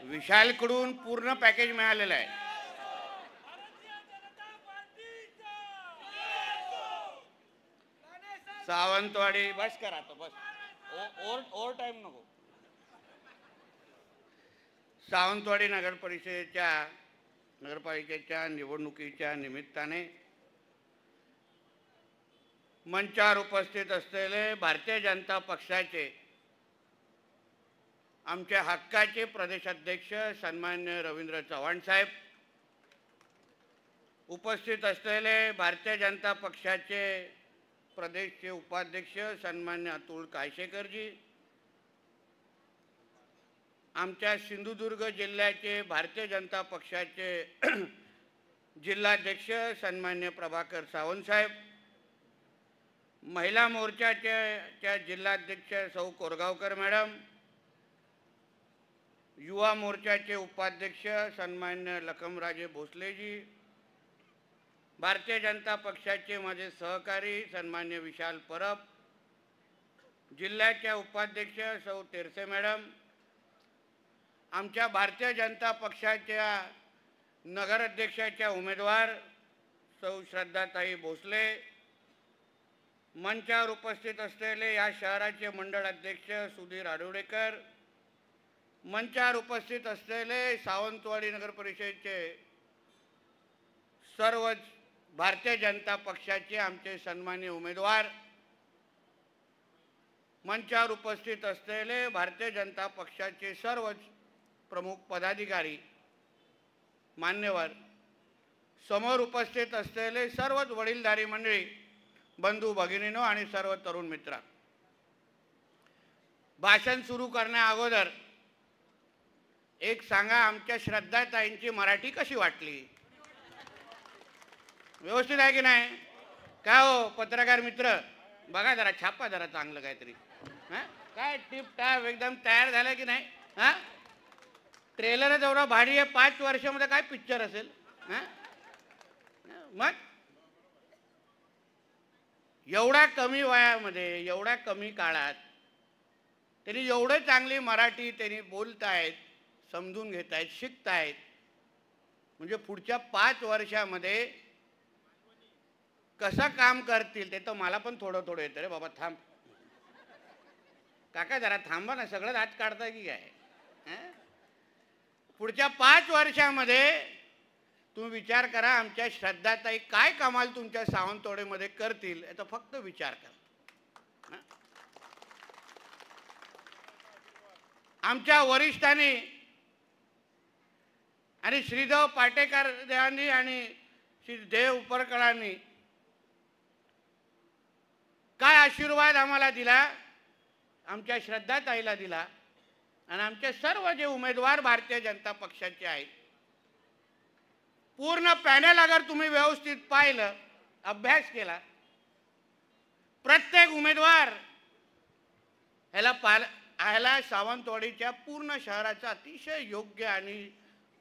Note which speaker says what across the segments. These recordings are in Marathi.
Speaker 1: विशालकडून पूर्ण पॅकेज मिळालेलं आहे. सावंतवाडी बस करा तो बस, ओव्हर टाइम नको. सावंतवाडी नगरपालिकेच्या निवडणुकीच्या निमित्ताने मंचावर उपस्थित असलेले भारतीय जनता पक्षाचे आमचे हक्काचे प्रदेशाध्यक्ष सन्मान्य रवींद्र चव्हाण साहेब, उपस्थित असलेले भारतीय जनता पक्षाचे प्रदेशचे उपाध्यक्ष सन्मान्य अतुल कायशेकरजी, आमच्या सिंधुदुर्ग जिल्ह्याचे भारतीय जनता पक्षाचे जिल्हाध्यक्ष सन्मान्य प्रभाकर सावंत साहेब, महिला मोर्चाच्या जिल्हाध्यक्ष सौ कोरगावकर मॅडम, युवा मोर्चाचे उपाध्यक्ष सन्मान्य लखमराजे भोसलेजी, भारतीय जनता पक्षाचे माझे सहकारी सन्मान्य विशाल परब, जिल्ह्याच्या उपाध्यक्ष सौ तेरसे मॅडम, आमच्या भारतीय जनता पक्षाच्या नगराध्यक्षाच्या उमेदवार सौ श्रद्धाताई भोसले, मंचावर उपस्थित असलेले या शहराचे मंडळ अध्यक्ष सुधीर आडवडेकर, मंचावर उपस्थित असलेले सावंतवाडी नगर परिषदेचे सर्व भारतीय जनता पक्षाचे आमचे सन्माननीय उमेदवार, मंचावर उपस्थित असलेले भारतीय जनता पक्षाचे सर्व प्रमुख पदाधिकारी मान्यवर, समोर उपस्थित असलेले सर्वच वडीलधारी मंडळी, बंधू भगिनीनो आणि सर्व तरुण मित्र, भाषण सुरू करण्या अगोदर एक सांगा, आमच्या श्रद्धाताईंची मराठी कशी वाटली? व्यवस्थित आहे की नाही? काय हो पत्रकार मित्र, बघा जरा, छापा जरा चांगलं काहीतरी. काय टिप टाप एकदम तयार झालं की नाही? ट्रेलर एवढा भारी आहे, 5 वर्षामध्ये काय पिक्चर असेल? मग एवढ्या कमी वयामध्ये, एवढ्या कमी काळात त्यांनी एवढे चांगली मराठी त्यांनी बोलतायत, समजून घेतायत, शिकतायत, म्हणजे पुढच्या 5 वर्षामध्ये कसं काम करतील ते तर मला पण थोडं थोडं येतं रे बाबा. थांब काका जरा थांबा ना, सगळं हात काढता की काय? पुढच्या 5 वर्षामध्ये तुम्ही विचार करा, आमच्या श्रद्धाताई काय कमाल तुमच्या सावंतवाडीमध्ये करतील याचा फक्त विचार करा. आमच्या वरिष्ठांनी आणि श्रीदेव पाटेकर देवांनी आणि श्री देव उपरकरांनी काय आशीर्वाद आम्हाला दिला, आमच्या श्रद्धाताईला दिला, आणि आमचे सर्व जे उमेदवार भारतीय जनता पक्षाचे आहेत, पूर्ण पॅनल अगर तुम्ही व्यवस्थित पाहिलं, अभ्यास केला, प्रत्येक उमेदवार ह्याला सावंतवाडीच्या पूर्ण शहराचा अतिशय योग्य आणि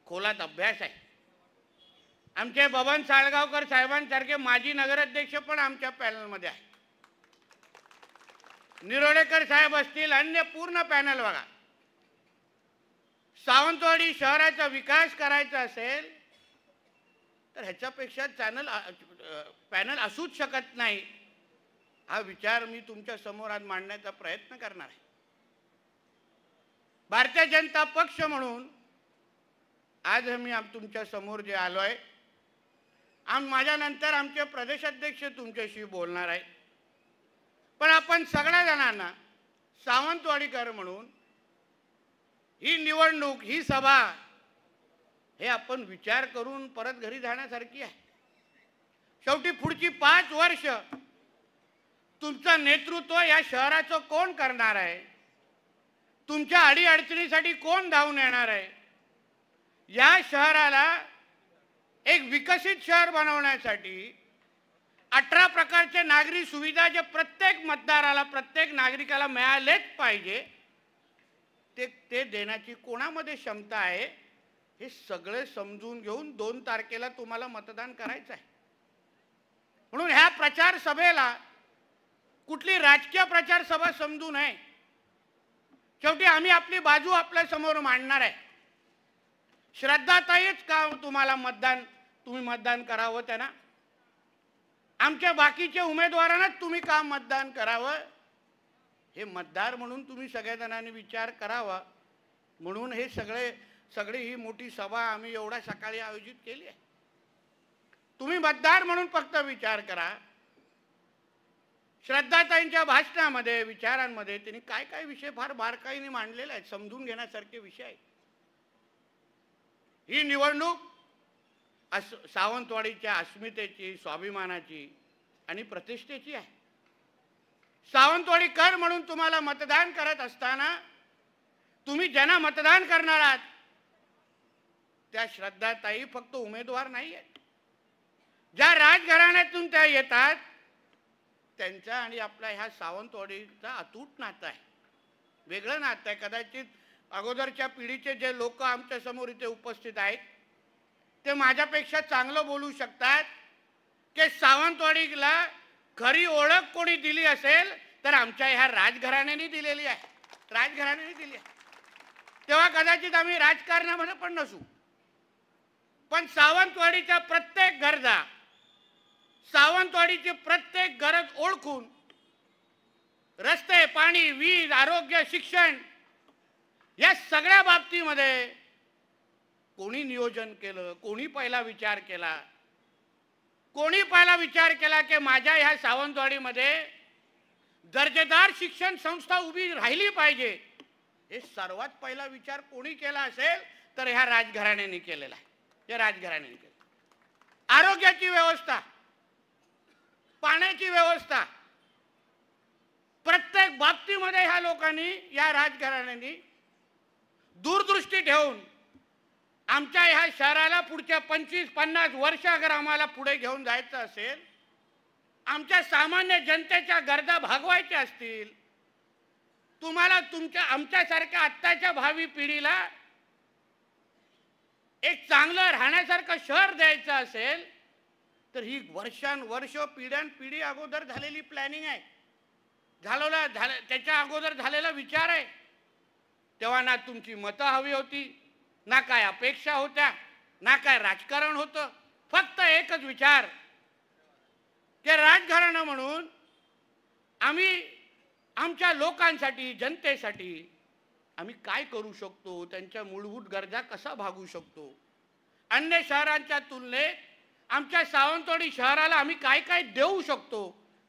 Speaker 1: खोलात अभ्यास आहे. आमचे बबन साळगावकर साहेबांसारखे माजी नगराध्यक्ष पण आमच्या पॅनलमध्ये आहे. निरोडेकर साहेब असतील, अन्य पूर्ण पॅनल बघा. सावंतवाडी शहराचा विकास करायचा असेल तर ह्याच्यापेक्षा पॅनल असूच शकत नाही. हा विचार मी तुमच्या समोर आज मांडण्याचा प्रयत्न करणार आहे. भारतीय जनता पक्ष म्हणून आज मी तुमच्या समोर जे आलोय, माझ्यानंतर आमचे प्रदेशाध्यक्ष तुमच्याशी बोलणार आहे. पण आपण सगळ्या जणांना सावंतवाडीकर म्हणून ही निवडणूक, ही सभा हे आपण विचार करून परत घरी जाण्यासारखी आहे. शेवटी पुढची 5 वर्ष तुमचं नेतृत्व या शहराचं कोण करणार आहे, तुमच्या अडीअडचणीसाठी कोण धावून येणार आहे, या शहराला एक विकसित शहर बनवण्यासाठी 18 प्रकारचे नागरी सुविधा जे प्रत्येक मतदाराला, प्रत्येक नागरिकाला मिळालेच पाहिजे, ते देण्याची कोणामध्ये क्षमता आहे हे सगळे समजून घेऊन 2 तारखेला तुम्हाला मतदान करायचं आहे. म्हणून ह्या प्रचार सभेला कुठली राजकीय प्रचार सभा समजू नये. शेवटी आम्ही आपली बाजू आपल्या समोर मांडणार आहे. श्रद्धाताईच का तुम्हाला तुम्ही मतदान करावं त्यांना? आमच्या बाकीच्या उमेदवारांनाच तुम्ही का मतदान करावं? हे मतदार म्हणून तुम्ही सगळ्या जणांनी विचार करावा, म्हणून हे सगळी ही मोठी सभा आम्ही एवढ्या सकाळी आयोजित केली आहे. तुम्ही मतदार म्हणून फक्त विचार करा. श्रद्धाताईंच्या भाषणामध्ये, विचारांमध्ये त्यांनी काय काय विषय फार बारकाईने मांडलेले आहेत, समजून घेण्यासारखे विषय आहेत. ही निवडणूक सावंतवाडीच्या अस्मितेची, स्वाभिमानाची आणि प्रतिष्ठेची आहे. सावंतवाडीकर म्हणून तुम्हाला मतदान करत असताना तुम्ही ज्यांना मतदान करणार आहात त्या श्रद्धाताई फक्त उमेदवार नाही आहेत. ज्या राजघराण्यातून त्या येतात त्यांचा आणि आपल्या ह्या सावंतवाडीचा अतूट नातं आहे, वेगळं नातं आहे. कदाचित अगोदरच्या पिढीचे जे लोक आमच्या समोर इथे उपस्थित आहेत ते माझ्यापेक्षा चांगलं बोलू शकतात की सावंतवाडीला खरी ओळख कोणी दिली असेल तर आमच्या ह्या राजघराण्याने दिलेली आहे, राजघराण्याने दिली आहे. तेव्हा कदाचित आम्ही राजकारणामध्ये पण नसू, पण सावंतवाडीच्या प्रत्येक गरजा, सावंतवाडीची प्रत्येक गरज ओळखून रस्ते, पाणी, वीज, आरोग्य, शिक्षण या सगळ्या बाबतीमध्ये कोणी नियोजन केलं, कोणी पहिला विचार केला, कोणी पहिला विचार केला की माझ्या ह्या सावंतवाडीमध्ये दर्जेदार शिक्षण संस्था उभी राहिली पाहिजे, हे सर्वात पहिला विचार कोणी केला असेल तर ह्या राजघराण्याने केलेला आहे. या राजघराण्याने केलं. आरोग्याची व्यवस्था, पाण्याची व्यवस्था, प्रत्येक बाबतीमध्ये ह्या लोकांनी, या राजघराण्यांनी दूरदृष्टी ठेवून आमच्या ह्या शहराला पुढच्या 25-50 वर्ष अगर आम्हाला पुढे घेऊन जायचं असेल, आमच्या सामान्य जनतेच्या गरजा भागवायच्या असतील, तुम्हाला आमच्यासारख्या आत्ताच्या भावी पिढीला एक चांगलं राहण्यासारखं शहर द्यायचं असेल तर ही वर्षानुवर्ष, पिढ्यानपिढी अगोदर झालेली प्लॅनिंग आहे, त्याच्या अगोदर झालेला विचार आहे. तेव्हा ना तुमची मतं हवी होती, ना काय अपेक्षा होत्या, ना काय राजकारण होतं. फक्त एकच विचार की राजघराणं म्हणून आम्ही आमच्या लोकांसाठी, जनतेसाठी आम्ही काय करू शकतो, त्यांच्या मूलभूत गरजा कसा भागू शकतो, अन्य शहरांच्या तुलनेत आमच्या सावंतवाडी शहराला आम्ही काय काय देऊ शकतो,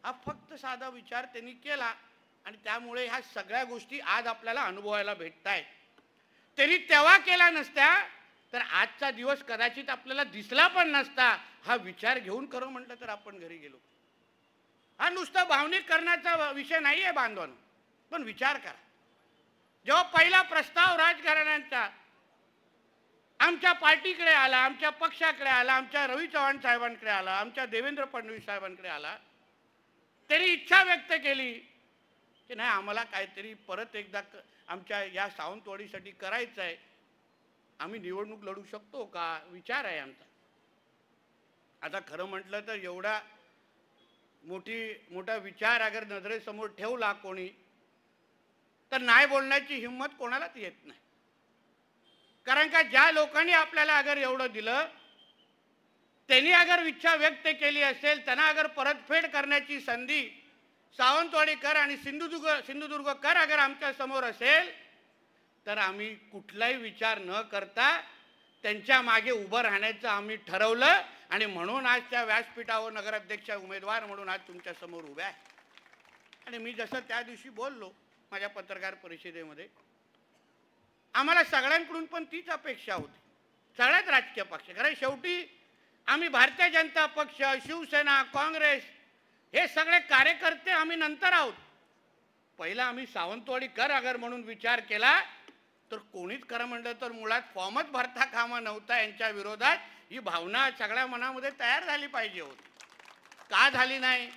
Speaker 1: हा फक्त साधा विचार त्यांनी केला. आणि त्यामुळे ह्या सगळ्या गोष्टी आज आपल्याला अनुभवायला भेटत आहेत. त्यांनी तेव्हा केला नसत्या तर आजचा दिवस कदाचित आपल्याला दिसला पण नसता. हा विचार घेऊन करू म्हटलं तर आपण घरी गेलो. हा नुसता भावनिक करण्याचा विषय नाही आहे बांधवांनो, पण विचार करा. जेव्हा पहिला प्रस्ताव राजघराण्यांचा आमच्या पार्टीकडे आला, आमच्या पक्षाकडे आला, आमच्या रवी चव्हाण साहेबांकडे आला, आमच्या देवेंद्र फडणवीस साहेबांकडे आला, त्यांनी इच्छा व्यक्त केली की नाही आम्हाला काहीतरी परत एकदा आमच्या या सावंतवाडीसाठी करायचं आहे, आम्ही निवडणूक लढू शकतो का, विचार आहे आमचा. आता खरं म्हटलं तर एवढा मोठा विचार अगर नजरेसमोर ठेवला कोणी तर नाही बोलण्याची हिंमत कोणालाच येत नाही. कारण का ज्या लोकांनी आपल्याला अगर एवढं दिलं, त्यांनी अगर इच्छा व्यक्त केली असेल, त्यांना अगर परतफेड करण्याची संधी सावंतवाडीकर आणि सिंधुदुर्गकर अगर आमच्या समोर असेल तर आम्ही कुठलाही विचार न करता त्यांच्या मागे उभं राहण्याचं आम्ही ठरवलं. आणि म्हणून आज त्या व्यासपीठावर नगराध्यक्ष उमेदवार म्हणून आज तुमच्या समोर उभे आहे. आणि मी जसं त्या दिवशी बोललो माझ्या पत्रकार परिषदेमध्ये, आम्हाला सगळ्यांकडून पण तीच अपेक्षा होती, सगळ्याच राजकीय पक्ष. कारण शेवटी आम्ही भारतीय जनता पक्ष, शिवसेना, काँग्रेस हे सगळे कार्यकर्ते आम्ही नंतर आहोत. पहिला आम्ही सावंतवाडीकर अगर म्हणून विचार केला तर कोणीच खरं म्हटलं तर मुळात फॉर्मच भरता कामा नव्हता. यांच्या विरोधात ही भावना सगळ्या मनामध्ये तयार झाली पाहिजे होती. का झाली नाही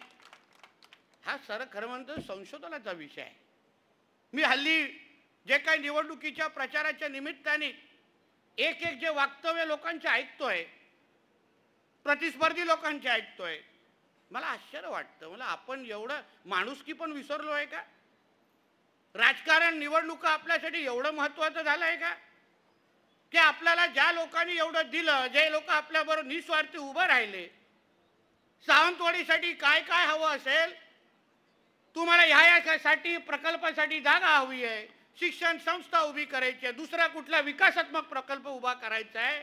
Speaker 1: हा खरं म्हणतो संशोधनाचा विषय आहे. मी हल्ली जे काही निवडणुकीच्या प्रचाराच्या निमित्ताने एक जे वक्तव्य लोकांचे ऐकतोय, प्रतिस्पर्धी लोकांचे ऐकतोय, मला आश्चर्य वाटतं. मला आपण एवढं माणुसकी पण विसरलो आहे का? राजकारण, निवडणुका आपल्यासाठी एवढं महत्त्वाचं झालं आहे का? की आपल्याला ज्या लोकांनी एवढं दिलं, जे लोक आपल्याबरोबर निस्वार्थी उभं राहिले, सावंतवाडीसाठी काय काय हवं असेल, तुम्हाला ह्यासाठी प्रकल्पासाठी जागा हवी आहे, शिक्षण संस्था उभी करायची आहे, दुसरा कुठला विकासात्मक प्रकल्प उभा करायचा आहे,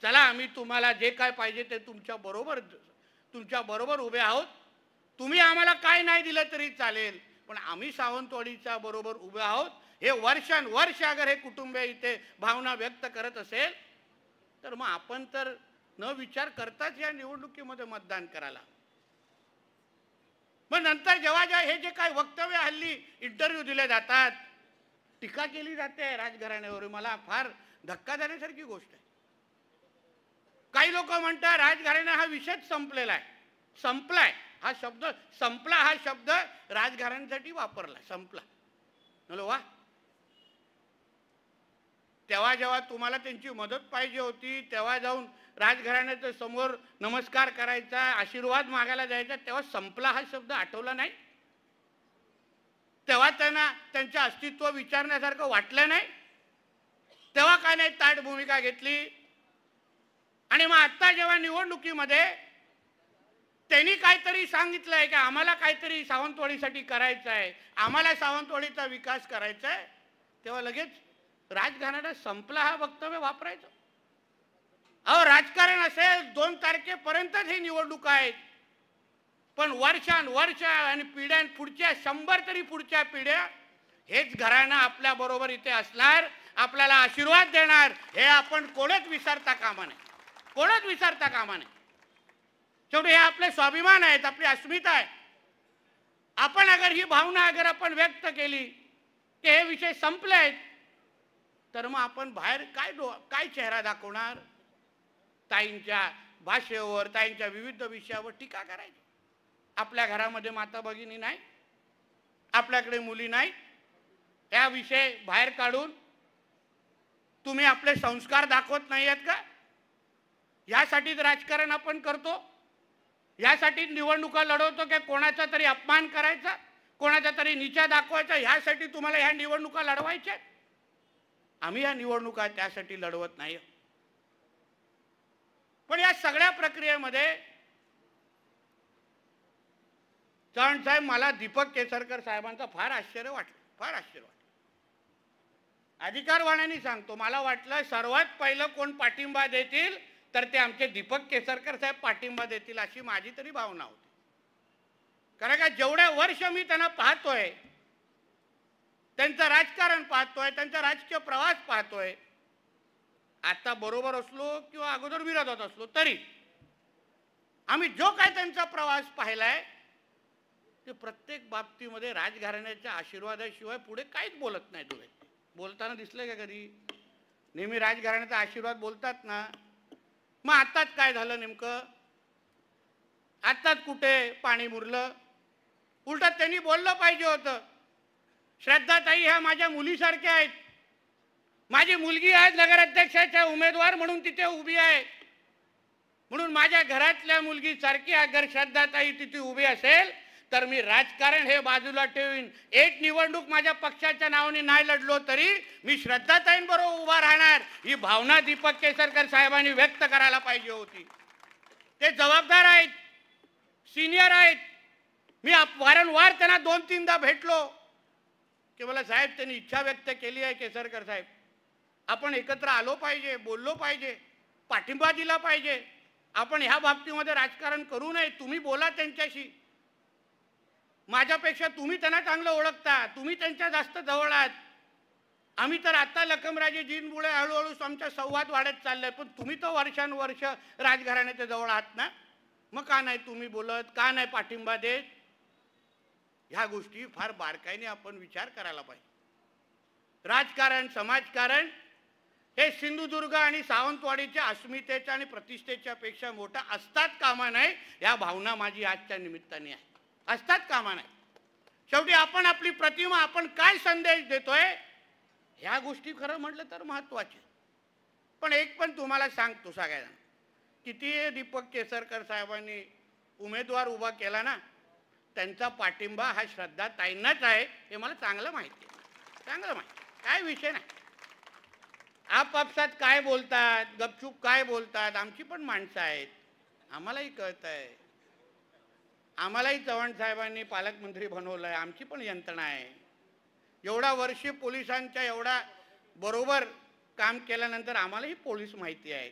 Speaker 1: चला आम्ही तुम्हाला जे काय पाहिजे ते तुमच्या बरोबर उभे आहोत, तुम्ही आम्हाला काय नाही दिलं तरी चालेल, पण आम्ही सावंतवाडीच्या बरोबर उभे आहोत, हे वर्षानुवर्ष अगर हे कुटुंबीय इथे भावना व्यक्त करत असेल तर मग आपण तर न विचार करताच या निवडणुकीमध्ये मतदान करायला. मग नंतर जेव्हा हे जे काय वक्तव्य हल्ली इंटरव्ह्यू दिले जातात, टीका केली जाते राजघराण्यावर, मला फार धक्का देण्यासारखी गोष्ट आहे. काही लोक म्हणतात राजघराणा हा विषयच संपलेला आहे, संपलाय हा शब्द, संपला हा शब्द राजघराण्यासाठी वापरला, संपला. म्हणलं वा, तेव्हा जेव्हा तुम्हाला त्यांची मदत पाहिजे होती तेव्हा जाऊन राजघराण्याच्या समोर नमस्कार करायचा, आशीर्वाद मागायला जायचा, तेव्हा संपला हा शब्द आठवला नाही, तेव्हा त्यांना त्यांचं अस्तित्व विचारण्यासारखं वाटलं नाही, तेव्हा काय नाही ताठ भूमिका घेतली. आणि मग आता जेव्हा निवडणुकीमध्ये त्यांनी काहीतरी सांगितलंय की आम्हाला काहीतरी सावंतवाडीसाठी करायचं आहे, आम्हाला सावंतवाडीचा विकास करायचा आहे, तेव्हा लगेच राजघराणा संपला हा वक्तव्य वापरायचं. अहो राजकारण असेल 2 तारखेपर्यंतच ही निवडणूक आहेत, पण वर्षानुवर्ष आणि पिढ्यां पुढच्या 100 तरी पुढच्या पिढ्या हेच घराणं आपल्या बरोबर इथे असणार, आपल्याला आशीर्वाद देणार, हे आपण कोणच विसरता कामा नये, कोणच विसरता कामा नये. शेवटी हे आपले स्वाभिमान आहेत, आपली अस्मिता आहे. आपण अगर ही भावना अगर आपण व्यक्त केली की हे विषय संपले आहेत, तर मग आपण बाहेर काय चेहरा दाखवणार? ताईंच्या भाषेवर, ताईंच्या विविध विषयावर टीका करायची. आपल्या घरामध्ये माता भगिनी नाही, आपल्याकडे मुली नाही, या विषय बाहेर काढून तुम्ही आपले संस्कार दाखवत नाही आहेत का? यासाठीच राजकारण आपण करतो, यासाठी निवडणुका लढवतो की कोणाचा तरी अपमान करायचा, कोणाचा तरी नीचा दाखवायचा, यासाठी तुम्हाला ह्या निवडणुका लढवायच्या? आम्ही या निवडणुका त्यासाठी लढवत नाही. पण या सगळ्या प्रक्रियेमध्ये चव्हाण साहेब, मला दीपक केसरकर साहेबांचं फार आश्चर्य वाटलं, फार आश्चर्य वाटलं. अधिकारवाण्याने सांगतो, मला वाटलं सर्वात पहिलं कोण पाठिंबा देतील तर ते आमचे दीपक केसरकर साहेब पाठिंबा देतील, अशी माझी तरी भावना होती. कारण का जेवढे वर्ष मी त्यांना पाहतोय, त्यांचं राजकारण पाहतोय, त्यांचा राजकीय प्रवास पाहतोय, आता बरोबर असलो किंवा अगोदर विरोधात असलो तरी आम्ही जो काय त्यांचा प्रवास पाहिलाय ते प्रत्येक बाबतीमध्ये राजघराण्याच्या आशीर्वादाशिवाय पुढे काहीच बोलत नाही. तुम्ही बोलताना दिसले का कधी? नेहमी राजघराण्याचा आशीर्वाद बोलतात ना. मग आताच काय झालं नेमकं? आताच कुठे पाणी मुरलं? उलट त्यांनी बोललं पाहिजे होतं, श्रद्धाताई ह्या माझ्या मुलीसारख्या आहेत, माझी मुलगी आज नगराध्यक्षाच्या उमेदवार म्हणून तिथे उभी आहे, म्हणून माझ्या घरातल्या मुलगी सारखी अगर श्रद्धाताई तिथे उभी असेल तर मी राजकारण हे बाजूला ठेवीन, एक निवडणूक माझ्या पक्षाच्या नावाने नाही लढलो तरी मी श्रद्धाताईंबरोबर उभा राहणार, ही भावना दीपक केसरकर साहेबांनी व्यक्त करायला पाहिजे होती. ते जबाबदार आहेत, सिनियर आहेत. मी वारंवार त्यांना 2-3दा भेटलो की मला साहेब त्यांनी इच्छा व्यक्त केली आहे, केसरकर साहेब आपण एकत्र आलो पाहिजे, बोललो पाहिजे, पाठिंबा दिला पाहिजे, आपण ह्या बाबतीमध्ये राजकारण करू नये, तुम्ही बोला त्यांच्याशी, माझ्यापेक्षा तुम्ही त्यांना चांगलं ओळखता, तुम्ही त्यांच्या जास्त जवळ आहात. आम्ही तर आता लखमराजेजींमुळे हळूहळू आमचा संवाद वाढत चाललाय, पण तुम्ही तर वर्षानुवर्ष राजघराण्याच्या जवळ आहात ना, मग का नाही तुम्ही बोलत, का नाही पाठिंबा देत? ह्या गोष्टी फार बारकाईने आपण विचार करायला पाहिजे. राजकारण, समाजकारण हे सिंधुदुर्ग आणि सावंतवाडीच्या अस्मितेच्या आणि प्रतिष्ठेच्या पेक्षा मोठा असतात कामा नये, या भावना माझी आजच्या निमित्ताने आहे, असतात कामा नये. शेवटी आपण आपली प्रतिमा, आपण काय संदेश देतोय ह्या गोष्टी खरं म्हटलं तर महत्त्वाचे. पण एक पण तुम्हाला सांगतो सगळ्यांना, किती दीपक केसरकर साहेबांनी उमेदवार उभा केला ना, त्यांचा पाठिंबा हा श्रद्धाताईंनाच आहे, हे मला चांगलं माहिती आहे, चांगलं माहिती, काय विषय नाही. आपापसात काय बोलतात, गपचूप काय बोलतात, आमची पण माणसं आहेत, आम्हालाही कळत आहे. आम्हालाही चव्हाण साहेबांनी पालकमंत्री बनवलंय, आमची पण यंत्रणा आहे. एवढा वर्ष पोलिसांच्या एवढा बरोबर काम केल्यानंतर आम्हालाही पोलीस माहिती आहे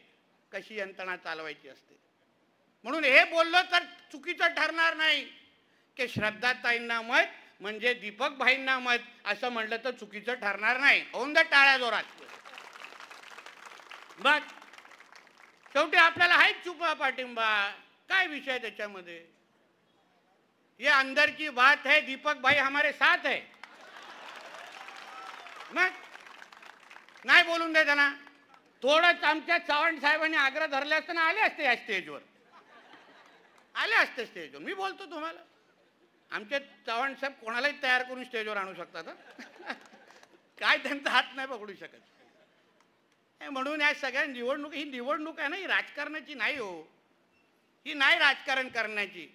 Speaker 1: कशी यंत्रणा चालवायची असते. म्हणून हे बोललो तर चुकीचं ठरणार नाही की श्रद्धाताईंना मत म्हणजे दीपक भाईंना मत असं म्हटलं तर चुकीचं ठरणार नाही. होऊन द्या टाळ्या जोरात. बस शेवटी आपल्याला हाच चुका पाठिंबा, काय विषय त्याच्यामध्ये. ये अंदर की बात है, दीपक भाई हमारे साथ है. मग नाही बोलून दे त्यांना. थोडंच आमच्या चव्हाण साहेबांनी आग्रह धरले असताना आले असते या स्टेजवर, आले असते स्टेजवर. मी बोलतो तुम्हाला, आमचे चव्हाण साहेब कोणालाही तयार करून स्टेजवर आणू शकतात. काय त्यांचा हात नाही पकडू शकत. म्हणून या सगळ्या निवडणूक, ही निवडणूक आहे ना, ही राजकारणाची नाही हो. ही नाही राजकारण करण्याची,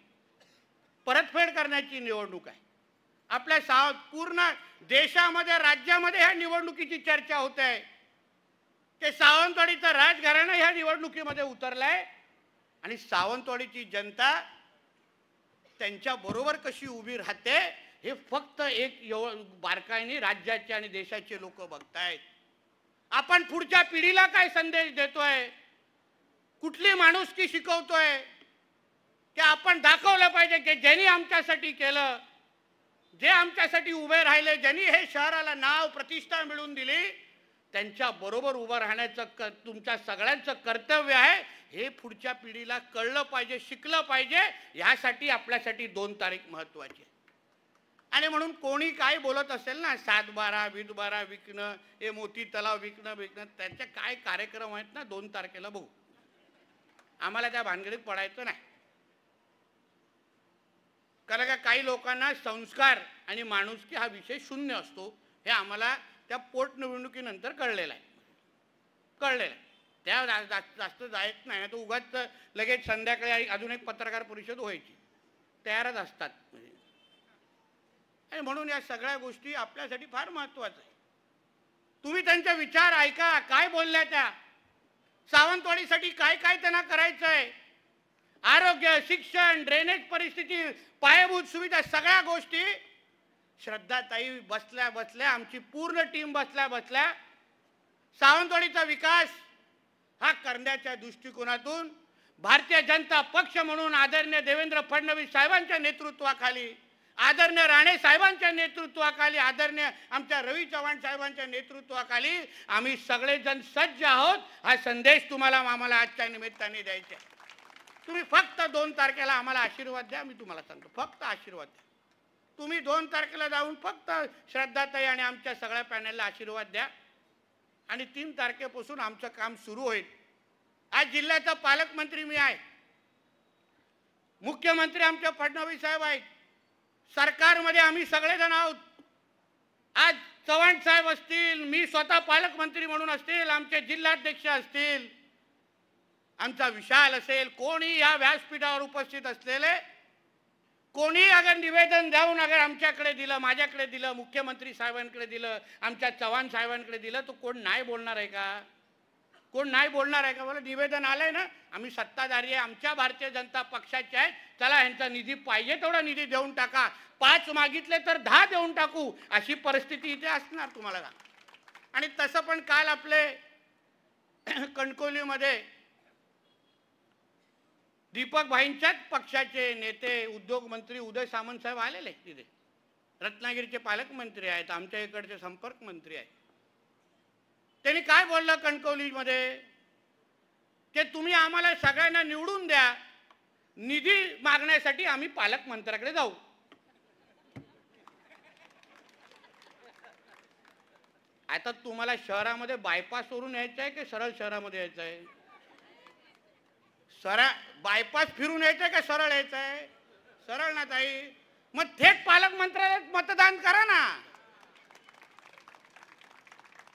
Speaker 1: परतफेड करण्याची निवडणूक आहे. आपल्या पूर्ण देशामध्ये, राज्यामध्ये ह्या निवडणुकीची चर्चा होते आहे की सावंतवाडीचं राजघराणं ह्या निवडणुकीमध्ये उतरलंय आणि सावंतवाडीची जनता त्यांच्या बरोबर कशी उभी राहते हे फक्त एक बारकाईने राज्याचे आणि देशाचे लोक बघतायत. आपण पुढच्या पिढीला काय संदेश देतोय, कुठली माणुसकी शिकवतोय की आपण दाखवलं पाहिजे की ज्यांनी आमच्यासाठी केलं, जे आमच्यासाठी उभे राहिले, ज्यांनी हे शहराला नाव प्रतिष्ठा मिळवून दिली, त्यांच्या बरोबर उभं राहण्याचं तुमच्या सगळ्यांचं कर्तव्य आहे. हे पुढच्या पिढीला कळलं पाहिजे, शिकलं पाहिजे. यासाठी आपल्यासाठी 2 तारीख महत्त्वाची आहे. आणि म्हणून कोणी काय बोलत असेल ना, 7-12 20-12 विकणं, हे मोती तलाव विकणं, त्याचे काय कार्यक्रम आहेत ना, 2 तारखेला बघू. आम्हाला त्या भानगडीत पडायचं नाही. कारण का काही लोकांना संस्कार आणि माणुसकी हा विषय शून्य असतो, हे आम्हाला त्या पोटनिवडणुकीनंतर कळलेलं आहे. त्या जास्त जायत नाही तर उगाच लगेच संध्याकाळी अजून एक पत्रकार परिषद व्हायची, तयारच असतात. आणि म्हणून या सगळ्या गोष्टी आपल्यासाठी फार महत्त्वाचं आहे. तुम्ही त्यांचे विचार ऐका, काय बोलल्या त्या, सावंतवाडीसाठी काय काय त्यांना करायचं आहे. आरोग्य, शिक्षण, ड्रेनेज परिस्थिती, पायाभूत सुविधा, सगळ्या गोष्टी श्रद्धाताई बसल्या बसल्या, आमची पूर्ण टीम बसल्या बसल्या सावंतवाडीचा विकास हा करण्याच्या दृष्टिकोनातून भारतीय जनता पक्ष म्हणून आदरणीय देवेंद्र फडणवीस साहेबांच्या नेतृत्वाखाली, आदरणीय राणे साहेबांच्या नेतृत्वाखाली, आदरणीय आमच्या रवी चव्हाण साहेबांच्या नेतृत्वाखाली आम्ही सगळेजण सज्ज आहोत. हा संदेश तुम्हाला आम्हाला आजच्या निमित्ताने द्यायचा आहे. तुम्ही फक्त 2 तारखेला आम्हाला आशीर्वाद द्या. मी तुम्हाला सांगतो, फक्त आशीर्वाद द्या. तुम्ही 2 तारखेला जाऊन फक्त श्रद्धाताई आणि आमच्या सगळ्या पॅनलला आशीर्वाद द्या आणि 3 तारखेपासून आमचं काम सुरू होईल. आज जिल्ह्याचा पालकमंत्री मी आहे, मुख्यमंत्री आमचे फडणवीस साहेब आहेत, सरकारमध्ये आम्ही सगळेजण आहोत. आज चव्हाण साहेब असतील, मी स्वतः पालकमंत्री म्हणून असतील, आमचे जिल्हाध्यक्ष असतील, आमचा विशाल असेल, कोणी या व्यासपीठावर उपस्थित असलेले कोणी अगर निवेदन देऊन अगर आमच्याकडे दिलं, माझ्याकडे दिलं, मुख्यमंत्री साहेबांकडे दिलं, आमच्या चव्हाण साहेबांकडे दिलं, तर कोण नाही बोलणार आहे का? कोण नाही बोलणार आहे का? मला निवेदन आलंय ना, आम्ही सत्ताधारी आहे, आमच्या भारतीय जनता पक्षाचे आहे, चला ह्यांचा निधी पाहिजे तेवढा निधी देऊन टाका, 5 मागितले तर 10 देऊन टाकू, अशी परिस्थिती इथे असणार तुम्हाला. आणि तसं पण काल आपले कणकवलीमध्ये दीपक भाईंच्याच पक्षाचे नेते, उद्योग मंत्री उदय सामंत साहेब आलेले तिथे, रत्नागिरीचे पालकमंत्री आहेत, आमच्या इकडचे संपर्क मंत्री आहेत. त्यांनी काय बोललं कणकवलीमध्ये की तुम्ही आम्हाला सगळ्यांना निवडून द्या, निधी मागण्यासाठी आम्ही पालकमंत्र्याकडे जाऊ. आता तुम्हाला शहरामध्ये बायपासवरून यायचं आहे की सरळ शहरामध्ये यायचं आहे? सरळ बायपास फिरून यायचं का सरळ यायचं आहे? सरळ ना ताई, मग थेट पालकमंत्र्याला मतदान करा ना.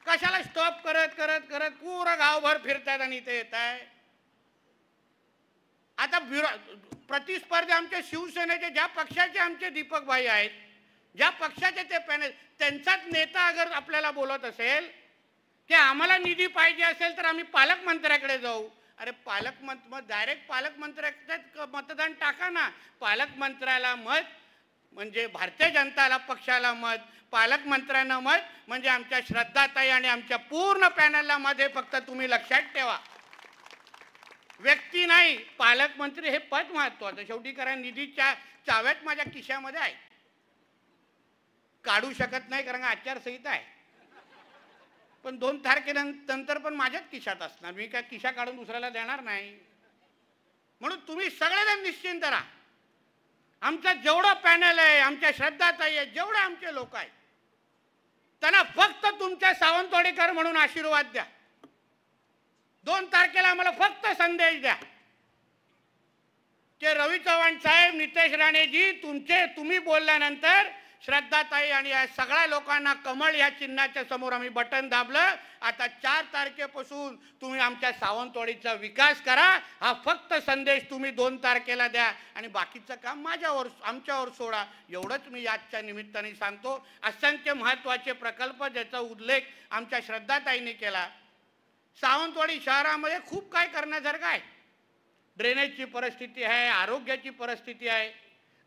Speaker 1: कशाला स्टॉप करत करत करत पुरं गावभर फिरतायत आणि इथे येत आहे. आता प्रतिस्पर्धी आमच्या शिवसेनेचे, ज्या पक्षाचे आमचे दीपक भाई आहेत, ज्या पक्षाचे ते पॅनल, त्यांचाच नेता अगर आपल्याला बोलत असेल की आम्हाला निधी पाहिजे असेल तर आम्ही पालकमंत्र्याकडे जाऊ. अरे पालकमंत्री डायरेक्ट पालकमंत्र्याकडे मतदान टाका ना. पालकमंत्र्याला मत म्हणजे भारतीय जनता पक्षाला मत, पालकमंत्र्यांना मत म्हणजे आमच्या श्रद्धाताई आणि आमच्या पूर्ण पॅनलला मत. हे फक्त तुम्ही लक्षात ठेवा. व्यक्ती नाही, पालकमंत्री हे पद महत्वाचं. शेवटी कारण निधीच्या चाव्यात माझ्या खिशामध्ये आहे, काढू शकत नाही कारण आचारसंहिता आहे. पण 2 तारखेनंतर पण माझ्याच खिशात असणार. मी काय खिशा काढून दुसऱ्याला देणार नाही. म्हणून तुम्ही सगळेजण निश्चिंत राहा. आमचा जेवढा पॅनल आहे, आमच्या श्रद्धाताई आहे, जेवढे आमचे लोक आहेत, त्यांना फक्त तुमच्या सावंतवाडीकर म्हणून आशीर्वाद द्या. 2 तारखेला आम्हाला फक्त संदेश द्या की रवी चव्हाण साहेब, नितेश राणेजी, तुम्ही बोलल्यानंतर श्रद्धाताई आणि या सगळ्या लोकांना कमळ या चिन्हाच्या समोर आम्ही बटन दाबलं. आता 4 तारखेपासून तुम्ही आमच्या सावंतवाडीचा विकास करा. हा फक्त संदेश तुम्ही 2 तारखेला द्या आणि बाकीचं काम आमच्यावर सोडा. एवढंच मी आजच्या निमित्ताने सांगतो. असंख्य महत्त्वाचे प्रकल्प ज्याचा उल्लेख आमच्या श्रद्धाताईंनी केला. सावंतवाडी शहरामध्ये खूप काय करण्यासारखं आहे. ड्रेनेजची परिस्थिती आहे, आरोग्याची परिस्थिती आहे.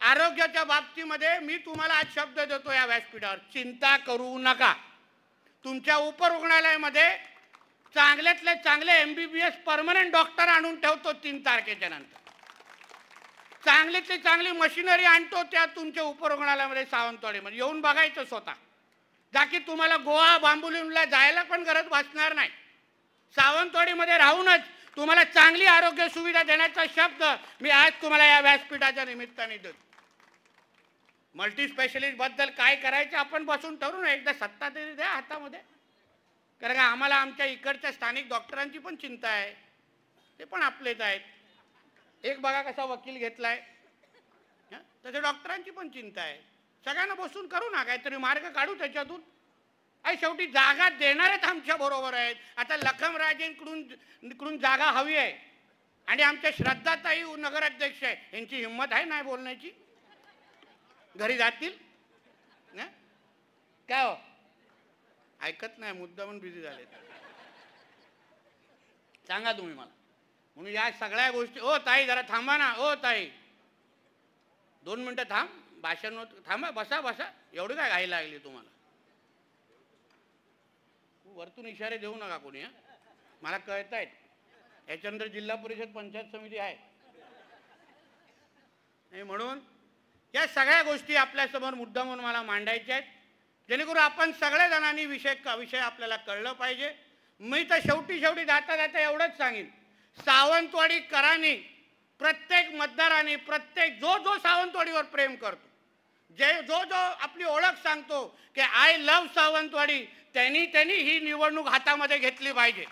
Speaker 1: आरोग्याच्या बाबतीमध्ये मी तुम्हाला आज शब्द देतो या व्यासपीठावर, चिंता करू नका. तुमच्या उपरुग्णालयामध्ये चांगल्यातले चांगले MBBS परमनंट डॉक्टर आणून ठेवतो 3 तारखेच्या नंतर. चांगलीतली चांगली मशिनरी आणतो त्या तुमच्या उपरुग्णालयामध्ये सावंतवाडीमध्ये. येऊन बघायचं स्वतः, जा की तुम्हाला गोवा बांबुलीला जायला पण गरज भासणार नाही. सावंतवाडीमध्ये राहूनच तुम्हाला चांगली आरोग्य सुविधा देण्याचा शब्द मी आज तुम्हाला या व्यासपीठाच्या निमित्ताने देतो. मल्टी स्पेशलिस्ट बद्दल काय करायचं आपण बसून ठरवू ना. एकदा सत्ता तरी द्या हातामध्ये. कारण का आम्हाला आमच्या इकडच्या स्थानिक डॉक्टरांची पण चिंता आहे, ते पण आपलेच आहेत. एक बघा कसा वकील घेतलाय, तसे डॉक्टरांची पण चिंता आहे. सगळ्यांना बसून करू ना, काहीतरी मार्ग काढू त्याच्यातून. आणि शेवटी जागा देणारेच आमच्या बरोबर आहेत. आता लखमराजेंकडून जागा हवी आहे आणि आमच्या श्रद्धाताई नगराध्यक्ष आहे. यांची हिंमत आहे नाही बोलण्याची? घरी जातील ना? काय हो, ऐकत नाही, मुद्दा म्हणून बिझी झाले. सांगा तुम्ही मला. म्हणून या सगळ्या गोष्टी. ओ ताई जरा थांबा ना. ओ ताई 2 मिनिटं थांब. भाषण थांबा. बसा बसा. एवढी काय घाई लागली तुम्हाला? वरतून इशारे देऊ नका कोणी. मला कळत आहेत. याच्यानंतर जिल्हा परिषद पंचायत समिती आहे. म्हणून या सगळ्या गोष्टी आपल्यासमोर मुद्दा म्हणून मला मांडायच्या आहेत, जेणेकरून आपण सगळ्या जणांनी विषय आपल्याला कळलं पाहिजे. मी तर शेवटी जाता जाता एवढंच सांगेन, सावंतवाडीकरांनी, प्रत्येक मतदारांनी, प्रत्येक जो सावंतवाडीवर प्रेम करतो, जो आपली ओळख सांगतो की आय लव्ह सावंतवाडी, त्यांनी ही निवडणूक हातामध्ये घेतली पाहिजे.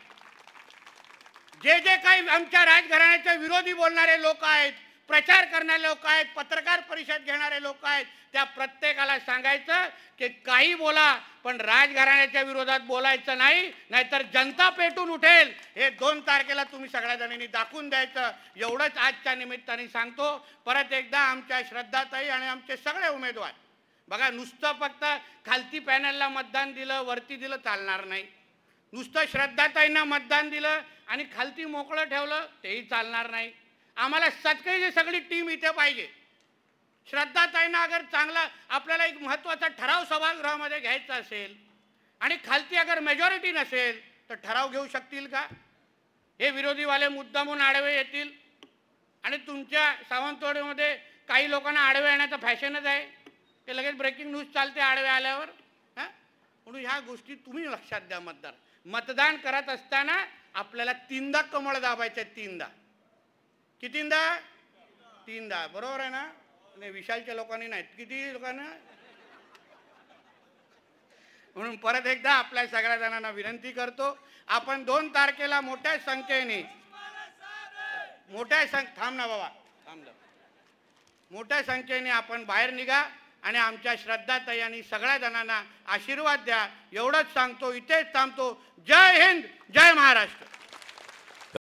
Speaker 1: जे काही आमच्या राजघराण्याच्या विरोधी बोलणारे लोक आहेत, प्रचार करणारे लोक आहेत, पत्रकार परिषद घेणारे लोक आहेत, त्या प्रत्येकाला सांगायचं की काही बोला पण राजघराण्याच्या विरोधात बोलायचं नाही, नाहीतर जनता पेटून उठेल. हे 2 तारखेला तुम्ही सगळ्या जणांनी दाखवून द्यायचं. एवढंच आजच्या निमित्ताने सांगतो. परत एकदा आमच्या श्रद्धाताई आणि आमचे सगळे उमेदवार बघा, नुसतं फक्त खालती पॅनलला मतदान दिलं, वरती दिलं चालणार नाही. नुसतं श्रद्धाताईंना मतदान दिलं आणि खालती मोकळं ठेवलं तेही चालणार नाही. आम्हाला सगळी टीम इथे पाहिजे. श्रद्धाताईंना अगर चांगला आपल्याला एक महत्त्वाचा ठराव सभागृहामध्ये घ्यायचा असेल आणि खालती अगर मेजॉरिटी नसेल तर ठराव घेऊ शकतील का? हे विरोधीवाले मुद्दामून आडवे येतील आणि तुमच्या सावंतवाडीमध्ये काही लोकांना आडवे येण्याचा फॅशनच आहे. ते लगेच ब्रेकिंग न्यूज चालते आडवे आल्यावर. म्हणून ह्या गोष्टी तुम्ही लक्षात द्या. मतदान करत असताना आपल्याला 3दा कमळ दाबायचे. 3दा. कितींदा? 3दा. बरोबर आहे ना? विशालच्या लोकांनी नाहीत. किती लोकांना? म्हणून परत एकदा आपल्या सगळ्या जणांना विनंती करतो, आपण 2 तारखेला मोठ्या संख्येने थांब ना बाबा, मोठ्या संख्येने आपण बाहेर निघा आणि आमच्या श्रद्धाताई आणि सगळ्या जणांना आशीर्वाद द्या. एवढंच सांगतो. इथेच थांबतो. जय हिंद, जय महाराष्ट्र.